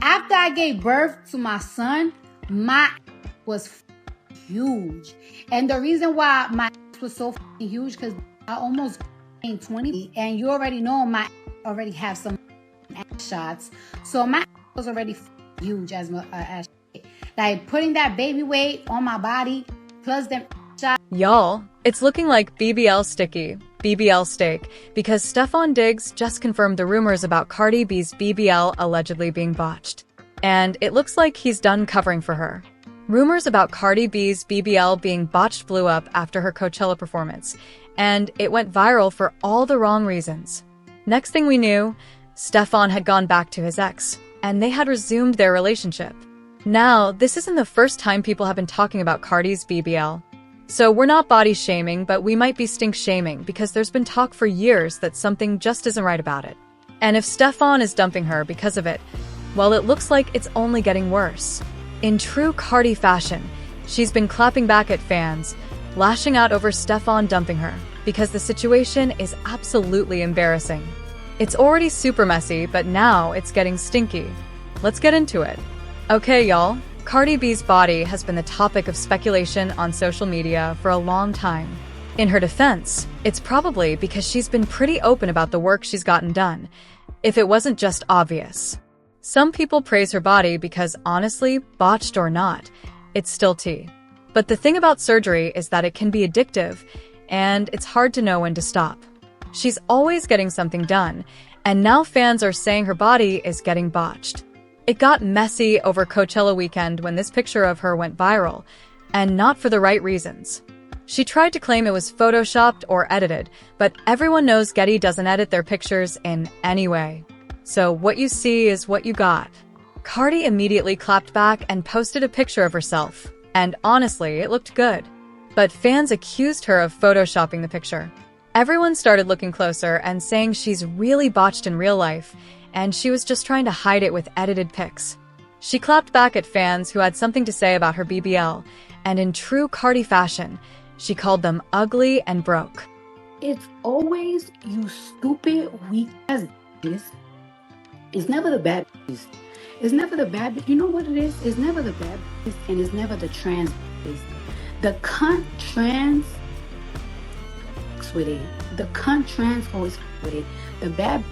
After I gave birth to my son, my was huge. And the reason why my was so huge, because I almost gained 20. And you already know my already have some shots. So my was already huge as like putting that baby weight on my body, plus them shots. Y'all, it's looking like BBL sticky, BBL steak, because Stefon Diggs just confirmed the rumors about Cardi B's BBL allegedly being botched. And it looks like he's done covering for her. Rumors about Cardi B's BBL being botched blew up after her Coachella performance, and it went viral for all the wrong reasons. Next thing we knew, Stefon had gone back to his ex, and they had resumed their relationship. Now, this isn't the first time people have been talking about Cardi's BBL. So we're not body shaming, but we might be stink shaming because there's been talk for years that something just isn't right about it. And if Stefon is dumping her because of it, well, it looks like it's only getting worse. In true Cardi fashion, she's been clapping back at fans, lashing out over Stefon dumping her, because the situation is absolutely embarrassing. It's already super messy, but now it's getting stinky. Let's get into it. Okay, y'all. Cardi B's body has been the topic of speculation on social media for a long time. In her defense, it's probably because she's been pretty open about the work she's gotten done, if it wasn't just obvious. Some people praise her body because honestly, botched or not, it's still tea. But the thing about surgery is that it can be addictive, and it's hard to know when to stop. She's always getting something done, and now fans are saying her body is getting botched. It got messy over Coachella weekend when this picture of her went viral, and not for the right reasons. She tried to claim it was photoshopped or edited, but everyone knows Getty doesn't edit their pictures in any way. So what you see is what you got. Cardi immediately clapped back and posted a picture of herself, and honestly, it looked good. But fans accused her of photoshopping the picture. Everyone started looking closer and saying she's really botched in real life, and she was just trying to hide it with edited pics. She clapped back at fans who had something to say about her BBL, and in true Cardi fashion, she called them ugly and broke. It's always you stupid, weak as this. It's never the bad bitches. It's never the bad. You know what it is? It's never the bad bitches, and it's never the trans bitches. The cunt trans with it. The cunt trans always with it. The bad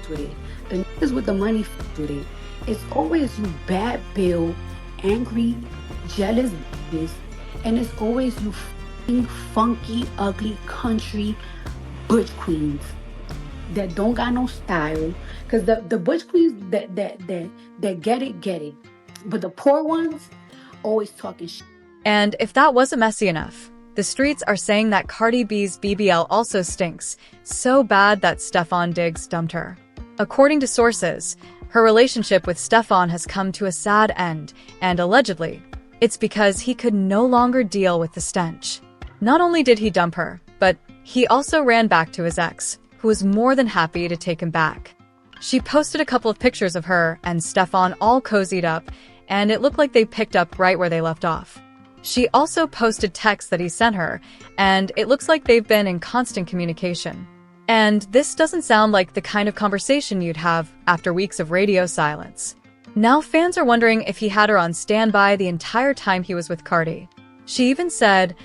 with it. The niggas with the money with it. It's always you bad bill, angry, jealous bitches, and it's always you funky, ugly country butch queens that don't got no style. Cause the butch queens that get it. But the poor ones always talking shit. And if that wasn't messy enough, the streets are saying that Cardi B's BBL also stinks, so bad that Stefon Diggs dumped her. According to sources, her relationship with Stefon has come to a sad end, and allegedly, it's because he could no longer deal with the stench. Not only did he dump her, but he also ran back to his ex, who was more than happy to take him back. She posted a couple of pictures of her and Stefon all cozied up, and it looked like they picked up right where they left off. She also posted texts that he sent her, and it looks like they've been in constant communication. And this doesn't sound like the kind of conversation you'd have after weeks of radio silence. Now fans are wondering if he had her on standby the entire time he was with Cardi. She even said,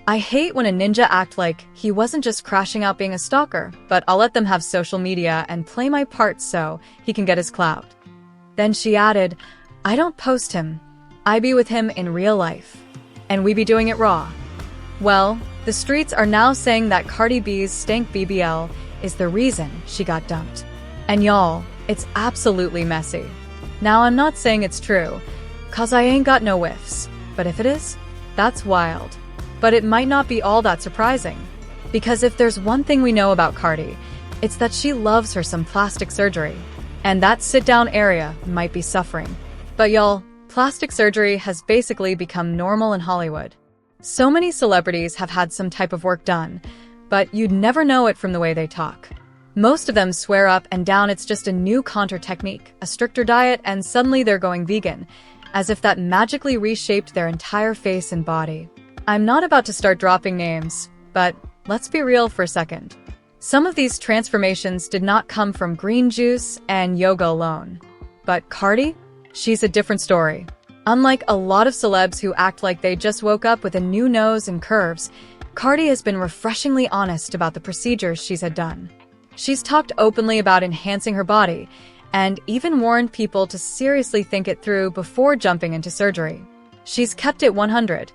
"I hate when a ninja act like he wasn't just crashing out being a stalker, but I'll let them have social media and play my part so he can get his clout." Then she added, "I don't post him. I be with him in real life. And we be doing it raw." Well, the streets are now saying that Cardi B's stank BBL is the reason she got dumped. And y'all, it's absolutely messy. Now I'm not saying it's true, cause I ain't got no whiffs. But if it is, that's wild. But it might not be all that surprising. Because if there's one thing we know about Cardi, it's that she loves her some plastic surgery. And that sit-down area might be suffering. But y'all, plastic surgery has basically become normal in Hollywood. So many celebrities have had some type of work done, but you'd never know it from the way they talk. Most of them swear up and down it's just a new contour technique, a stricter diet, and suddenly they're going vegan, as if that magically reshaped their entire face and body. I'm not about to start dropping names, but let's be real for a second. Some of these transformations did not come from green juice and yoga alone. But Cardi? She's a different story. Unlike a lot of celebs who act like they just woke up with a new nose and curves, Cardi has been refreshingly honest about the procedures she's had done. She's talked openly about enhancing her body, and even warned people to seriously think it through before jumping into surgery. She's kept it 100,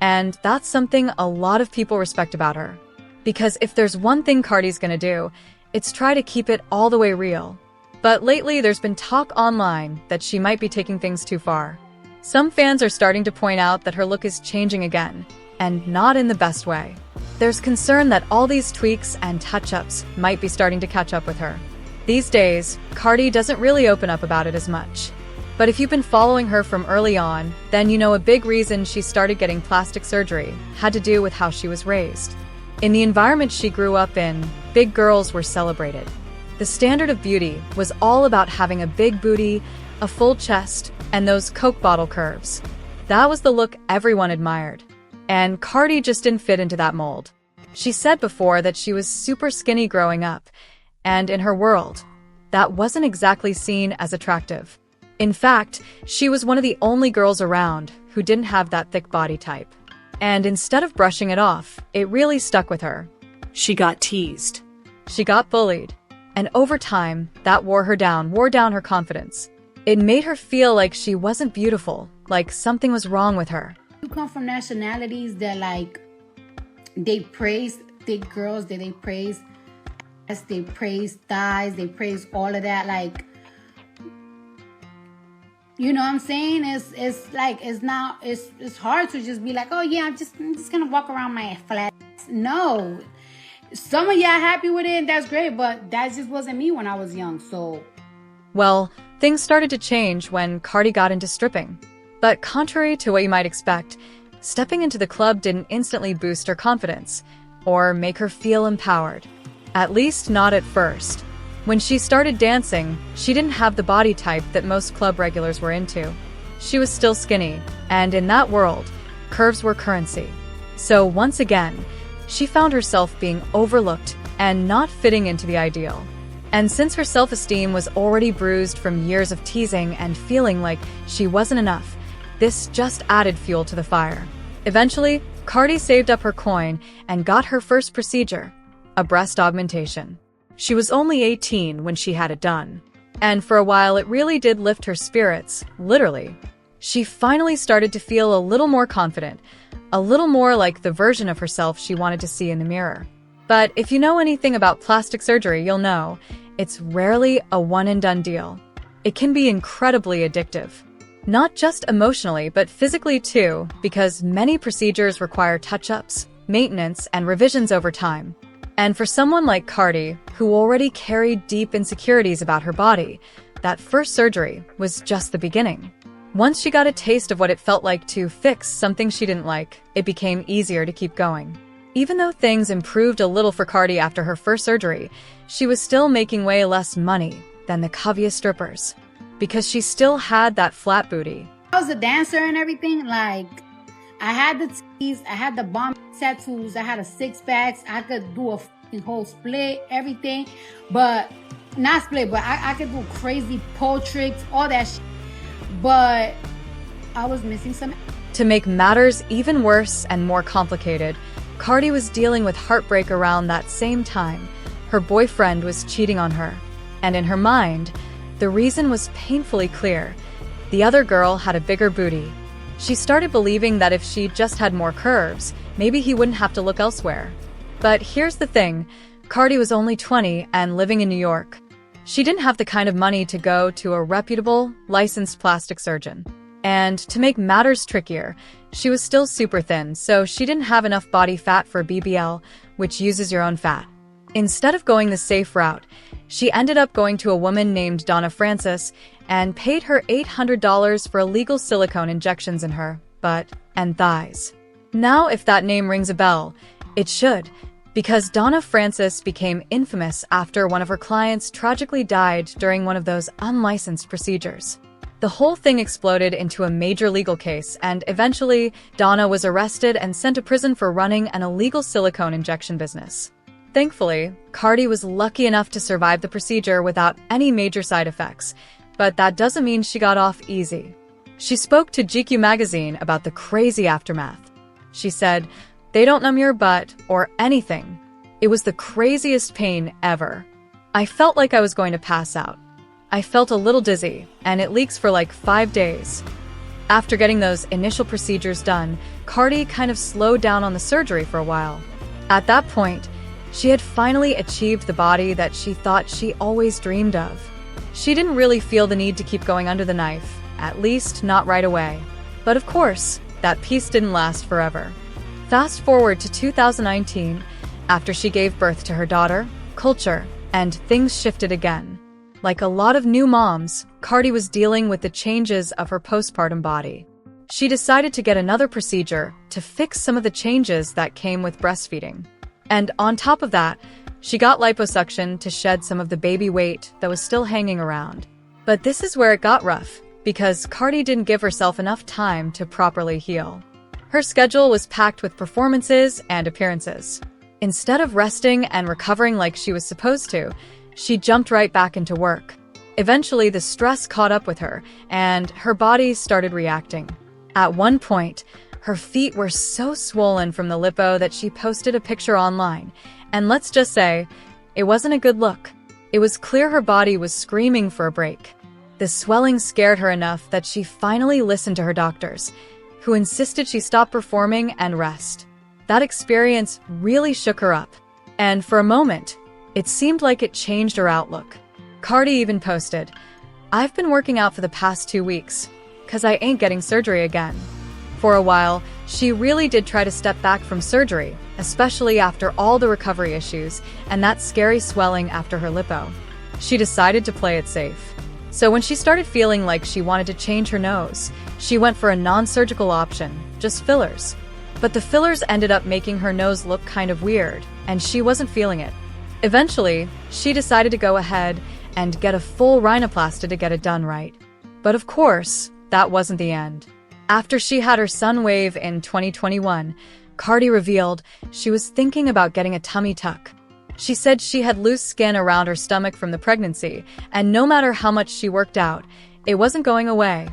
and that's something a lot of people respect about her. Because if there's one thing Cardi's gonna do, it's try to keep it all the way real. But lately, there's been talk online that she might be taking things too far. Some fans are starting to point out that her look is changing again, and not in the best way. There's concern that all these tweaks and touch-ups might be starting to catch up with her. These days, Cardi doesn't really open up about it as much. But if you've been following her from early on, then you know a big reason she started getting plastic surgery had to do with how she was raised. In the environment she grew up in, big girls were celebrated. The standard of beauty was all about having a big booty, a full chest, and those Coke bottle curves. That was the look everyone admired. And Cardi just didn't fit into that mold. She said before that she was super skinny growing up, and in her world, that wasn't exactly seen as attractive. In fact, she was one of the only girls around who didn't have that thick body type. And instead of brushing it off, it really stuck with her. She got teased. She got bullied. And over time, that wore down her confidence. It made her feel like she wasn't beautiful, like something was wrong with her. You come from nationalities that like, they praise thick girls, that they praise thighs, they praise all of that. Like, you know what I'm saying? It's hard to just be like, oh yeah, I'm just gonna walk around my flat. No, some of y'all happy with it, and that's great, but that just wasn't me when I was young. So, well, things started to change when Cardi got into stripping. But contrary to what you might expect, stepping into the club didn't instantly boost her confidence or make her feel empowered. At least not at first. When she started dancing, she didn't have the body type that most club regulars were into. She was still skinny, and in that world, curves were currency. So once again, she found herself being overlooked and not fitting into the ideal. And since her self-esteem was already bruised from years of teasing and feeling like she wasn't enough, this just added fuel to the fire. Eventually, Cardi saved up her coin and got her first procedure, a breast augmentation. She was only 18 when she had it done. And for a while, it really did lift her spirits, literally. She finally started to feel a little more confident, a little more like the version of herself she wanted to see in the mirror. But if you know anything about plastic surgery, you'll know it's rarely a one-and-done deal. It can be incredibly addictive. Not just emotionally, but physically too, because many procedures require touch-ups, maintenance, and revisions over time. And for someone like Cardi, who already carried deep insecurities about her body, that first surgery was just the beginning. Once she got a taste of what it felt like to fix something she didn't like, it became easier to keep going. Even though things improved a little for Cardi after her first surgery, she was still making way less money than the coviest strippers. Because she still had that flat booty. I was a dancer and everything. Like, I had the teeth, I had the bomb tattoos, I had a six-pack, I could do a fucking whole split, everything. But, not split, but I could do crazy pole tricks, all that shit. But, I was missing some. To make matters even worse and more complicated, Cardi was dealing with heartbreak around that same time. Her boyfriend was cheating on her. And in her mind, the reason was painfully clear. The other girl had a bigger booty. She started believing that if she just had more curves, maybe he wouldn't have to look elsewhere. But here's the thing, Cardi was only 20 and living in New York. She didn't have the kind of money to go to a reputable, licensed plastic surgeon. And to make matters trickier, she was still super thin, so she didn't have enough body fat for BBL, which uses your own fat. Instead of going the safe route, she ended up going to a woman named Donna Francis and paid her $800 for illegal silicone injections in her butt and thighs. Now, if that name rings a bell, it should, because Donna Francis became infamous after one of her clients tragically died during one of those unlicensed procedures. The whole thing exploded into a major legal case, and eventually, Donna was arrested and sent to prison for running an illegal silicone injection business. Thankfully, Cardi was lucky enough to survive the procedure without any major side effects, But that doesn't mean she got off easy. She spoke to GQ magazine about the crazy aftermath. She said, "They don't numb your butt or anything. It was the craziest pain ever. I felt like I was going to pass out. I felt a little dizzy, and it leaks for like 5 days." After getting those initial procedures done, Cardi kind of slowed down on the surgery for a while. At that point, she had finally achieved the body that she thought she always dreamed of. She didn't really feel the need to keep going under the knife, at least not right away. But of course, that peace didn't last forever. Fast forward to 2019, after she gave birth to her daughter, Culture, and things shifted again. Like a lot of new moms, Cardi was dealing with the changes of her postpartum body. She decided to get another procedure to fix some of the changes that came with breastfeeding. And on top of that, she got liposuction to shed some of the baby weight that was still hanging around. But this is where it got rough, because Cardi didn't give herself enough time to properly heal. Her schedule was packed with performances and appearances. Instead of resting and recovering like she was supposed to, she jumped right back into work. Eventually, the stress caught up with her, and her body started reacting. At one point, her feet were so swollen from the lipo that she posted a picture online, and let's just say, it wasn't a good look. It was clear her body was screaming for a break. The swelling scared her enough that she finally listened to her doctors, who insisted she stop performing and rest. That experience really shook her up, and for a moment, it seemed like it changed her outlook. Cardi even posted, "I've been working out for the past 2 weeks, 'cause I ain't getting surgery again." For a while, she really did try to step back from surgery, especially after all the recovery issues and that scary swelling after her lipo. She decided to play it safe. So when she started feeling like she wanted to change her nose, she went for a non-surgical option, just fillers. But the fillers ended up making her nose look kind of weird, and she wasn't feeling it. Eventually, she decided to go ahead and get a full rhinoplasty to get it done right. But of course, that wasn't the end. After she had her son wave in 2021, Cardi revealed she was thinking about getting a tummy tuck. She said she had loose skin around her stomach from the pregnancy, and no matter how much she worked out, it wasn't going away.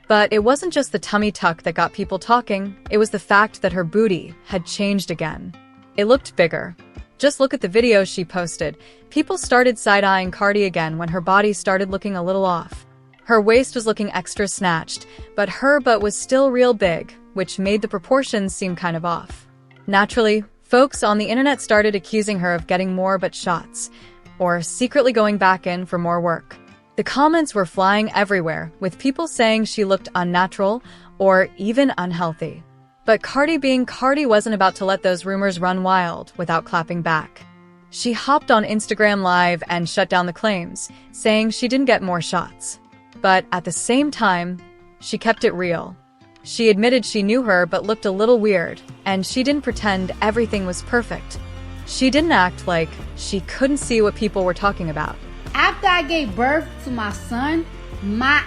But it wasn't just the tummy tuck that got people talking, it was the fact that her booty had changed again. It looked bigger. Just look at the videos she posted. People started side-eyeing Cardi again when her body started looking a little off. Her waist was looking extra snatched, but her butt was still real big, which made the proportions seem kind of off. Naturally, folks on the internet started accusing her of getting more butt shots, or secretly going back in for more work. The comments were flying everywhere, with people saying she looked unnatural or even unhealthy. But Cardi being Cardi wasn't about to let those rumors run wild without clapping back. She hopped on Instagram Live and shut down the claims, saying she didn't get more shots. But at the same time, she kept it real. She admitted she knew her but looked a little weird, and she didn't pretend everything was perfect. She didn't act like she couldn't see what people were talking about. After I gave birth to my son, my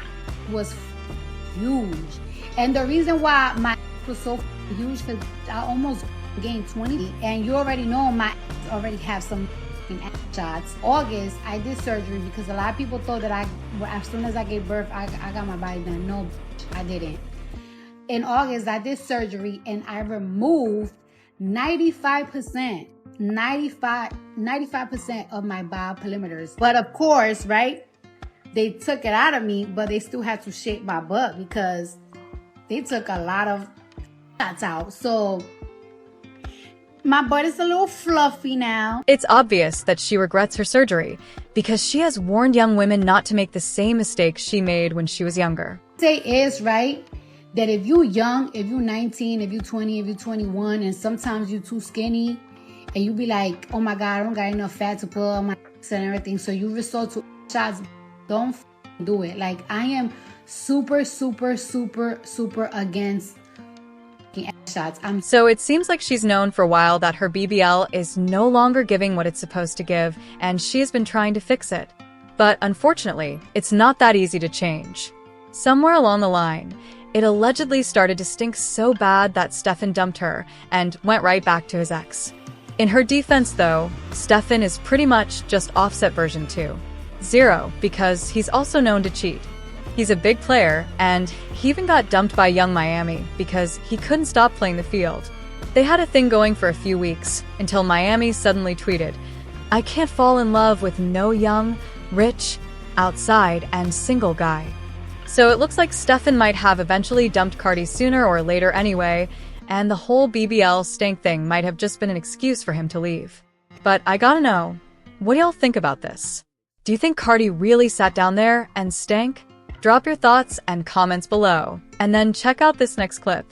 was huge. And the reason why my was so huge, because I almost gained 20. And you already know my already have some shots. August, I did surgery because a lot of people thought that as soon as I gave birth, I got my body done. No, I didn't. In August, I did surgery and I removed 95% of my bowel perimeters. But of course, right, they took it out of me, but they still had to shape my butt because they took a lot of shots out. So my butt is a little fluffy now. It's obvious that she regrets her surgery because she has warned young women not to make the same mistakes she made when she was younger. Say is right that if you're young, if you're 19, if you're 20, if you're 21, and sometimes you're too skinny, and you be like, oh my God, I don't got enough fat to put on my and everything, so you resort to shots, don't do it. Like, I am super against shots. So it seems like she's known for a while that her BBL is no longer giving what it's supposed to give, and she has been trying to fix it. But unfortunately, it's not that easy to change. Somewhere along the line, it allegedly started to stink so bad that Stefon dumped her and went right back to his ex. In her defense, though, Stefon is pretty much just Offset version 2. 0, because he's also known to cheat. He's a big player, and he even got dumped by Young Miami because he couldn't stop playing the field. They had a thing going for a few weeks, until Miami suddenly tweeted, "I can't fall in love with no young, rich, outside, and single guy." So it looks like Stefon might have eventually dumped Cardi sooner or later anyway, and the whole BBL stank thing might have just been an excuse for him to leave. But I gotta know, what do y'all think about this? Do you think Cardi really sat down there and stank? Drop your thoughts and comments below, and then check out this next clip.